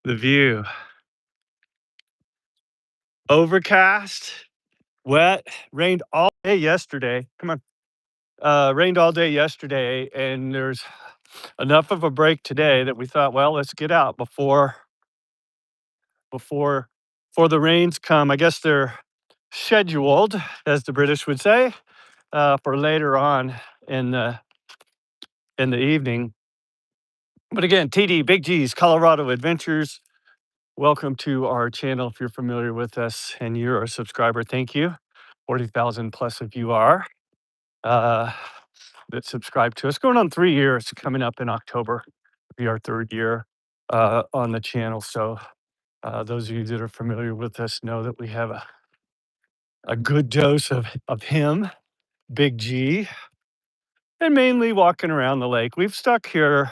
The view. Overcast, wet, rained all day yesterday. Come on. Rained all day yesterday, and there's enough of a break today that we thought, well, let's get out before before the rains come. I guess they're scheduled, as the British would say, for later on in the evening. But again, TD Big G's Colorado Adventures. Welcome to our channel. If you're familiar with us and you're a subscriber, thank you. 40,000 plus of you are uh, that subscribe to us. Going on 3 years, coming up in October, will be our third year on the channel. So those of you that are familiar with us know that we have a good dose of him, Big G, and mainly walking around the lake. We've stuck here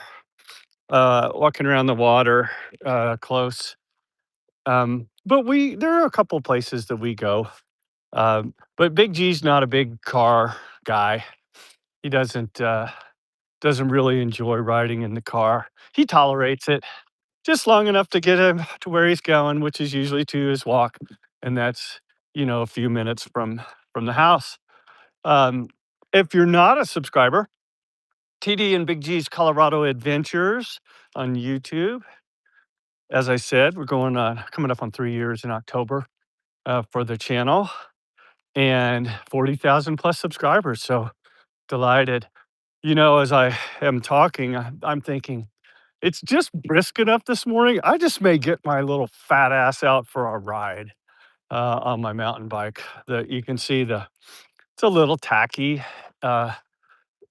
walking around the water close. But there are a couple places that we go. But Big G's not a big car guy. He doesn't really enjoy riding in the car. He tolerates it just long enough to get him to where he's going, which is usually to his walk, and that's a few minutes from the house. Um, if you're not a subscriber, TD and Big G's Colorado Adventures on YouTube. As I said, we're coming up on 3 years in October for the channel and 40,000 plus subscribers. So delighted. As I am talking, I'm thinking it's just brisk enough this morning. I just may get my little fat ass out for a ride on my mountain bike. You can see it's a little tacky, uh,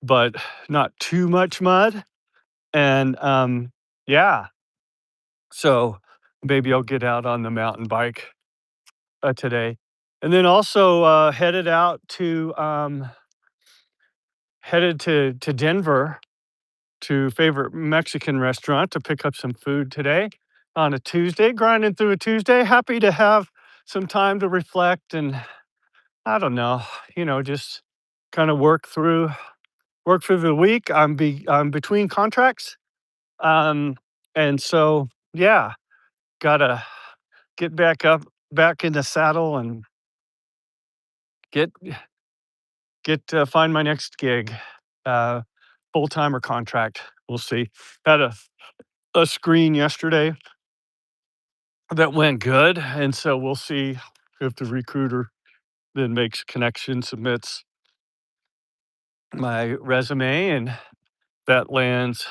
but not too much mud. And yeah, so maybe I'll get out on the mountain bike today, and then also headed to Denver to favorite Mexican restaurant to pick up some food today on a Tuesday, grinding through a Tuesday. Happy to have some time to reflect and I don't know, just kind of work through the week. I'm between contracts. Um, and so yeah, gotta get back in the saddle and get find my next gig, uh, full time or contract. We'll see. Had a screen yesterday that went good, and so we'll see if the recruiter then makes a connection, submits my resume, and that lands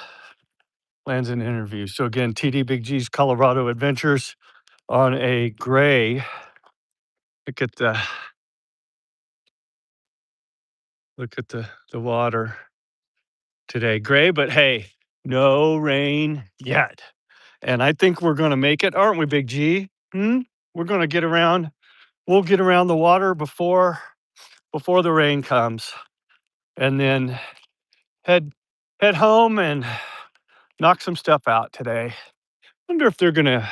an interview. So again, TD Big G's Colorado Adventures on a gray. Look at the the water today. Gray, but hey, no rain yet. And I think we're gonna make it, aren't we, Big G? Hmm? We're gonna get around. We'll get around the water before the rain comes, and then head head home and knock some stuff out today. Wonder if they're gonna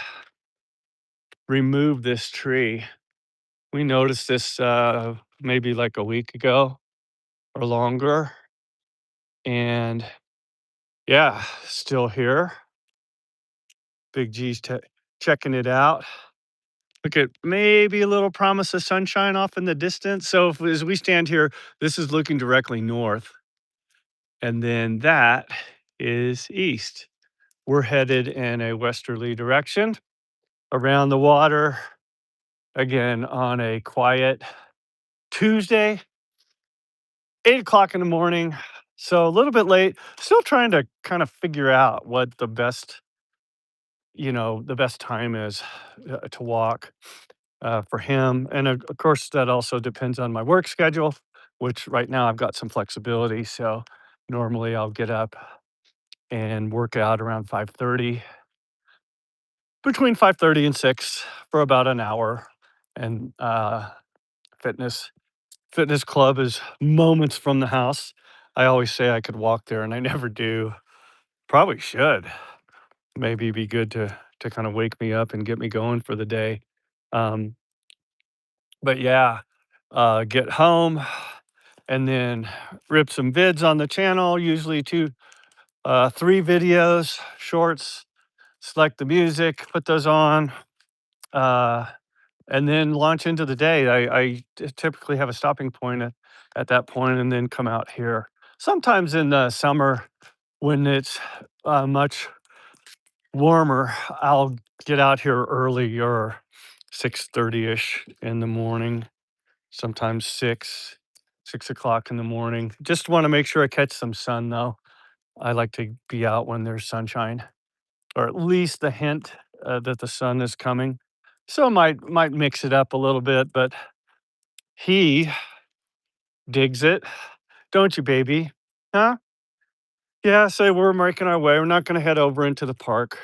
remove this tree. We noticed this maybe like a week ago or longer, and yeah, still here. Big G's checking it out. Look at maybe a little promise of sunshine off in the distance. So as we stand here, this is looking directly north, and then that is east. We're headed in a westerly direction around the water again on a quiet Tuesday, 8 o'clock in the morning. So a little bit late, still trying to kind of figure out what the best time is to walk for him. And of course, that also depends on my work schedule, which right now I've got some flexibility. So normally I'll get up and work out around 5:30, between 5:30 and 6 for about an hour. And fitness fitness club is moments from the house. I always say I could walk there and I never do. Probably should. Maybe be good to kind of wake me up and get me going for the day. Um, but yeah, get home and then rip some vids on the channel, usually three videos, shorts, select the music, put those on, uh, and then launch into the day. I typically have a stopping point at that point and then come out here. Sometimes in the summer when it's much warmer, I'll get out here early or 6:30ish in the morning, sometimes 6 o'clock in the morning. Just want to make sure I catch some sun though. I like to be out when there's sunshine, or at least the hint that the sun is coming. So might mix it up a little bit, but he digs it, don't you, baby? Huh? Yeah. So we're making our way. We're not going to head over into the park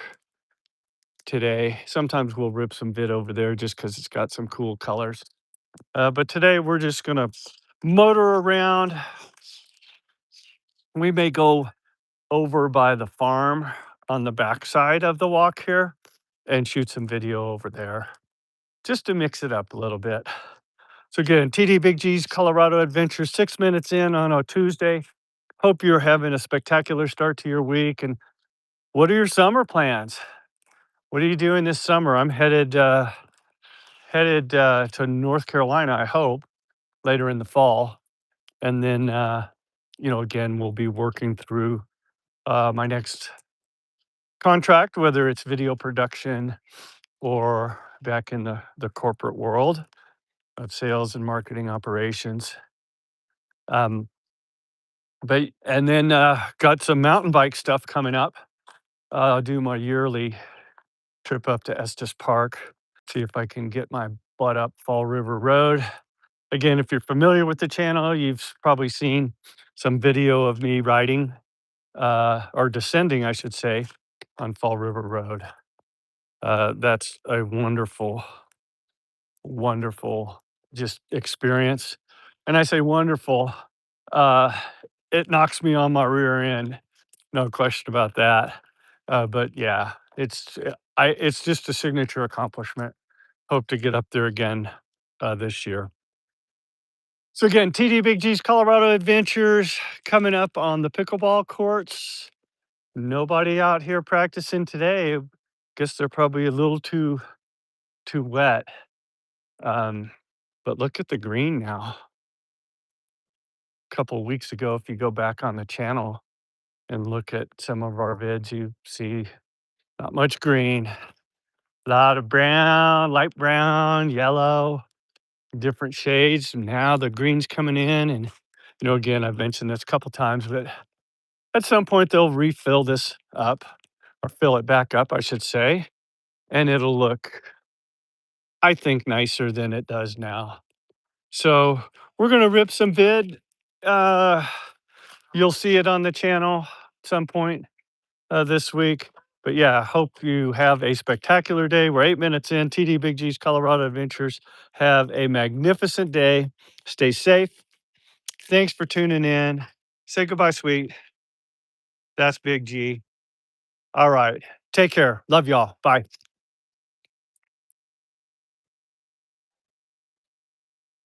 today. Sometimes we'll rip some vid over there just because it's got some cool colors. But today we're just gonna motor around. We may go over by the farm on the backside of the walk here and shoot some video over there just to mix it up a little bit. So again, TD Big G's Colorado Adventure, 6 minutes in on a Tuesday. Hope you're having a spectacular start to your week. And what are your summer plans? What are you doing this summer? I'm headed to North Carolina, I hope, later in the fall. And then, again, we'll be working through my next contract, whether it's video production or back in the corporate world of sales and marketing operations. Um, and then got some mountain bike stuff coming up. I'll do my yearly trip up to Estes Park, see if I can get my butt up Fall River Road. Again, if you're familiar with the channel, you've probably seen some video of me riding or descending, I should say, on Fall River Road. That's a wonderful, wonderful just experience. And I say wonderful, uh, it knocks me on my rear end, no question about that. But yeah, it's just a signature accomplishment. Hope to get up there again this year. So again, TD Big G's Colorado Adventures coming up on the pickleball courts. Nobody out here practicing today. Guess they're probably a little too wet. Um, but look at the green now. A couple of weeks ago, if you go back on the channel and look at some of our vids, you see not much green. A lot of brown, light brown, yellow, different shades. Now the green's coming in, and again, I've mentioned this a couple times, but at some point they'll refill this up or fill it back up, I should say, and it'll look, I think, nicer than it does now. So we're gonna rip some vid. Uh, you'll see it on the channel at some point this week. But yeah, hope you have a spectacular day. We're 8 minutes in. TD Big G's Colorado Adventures. Have a magnificent day. Stay safe. Thanks for tuning in. Say goodbye, sweet. That's Big G. All right. Take care. Love y'all. Bye.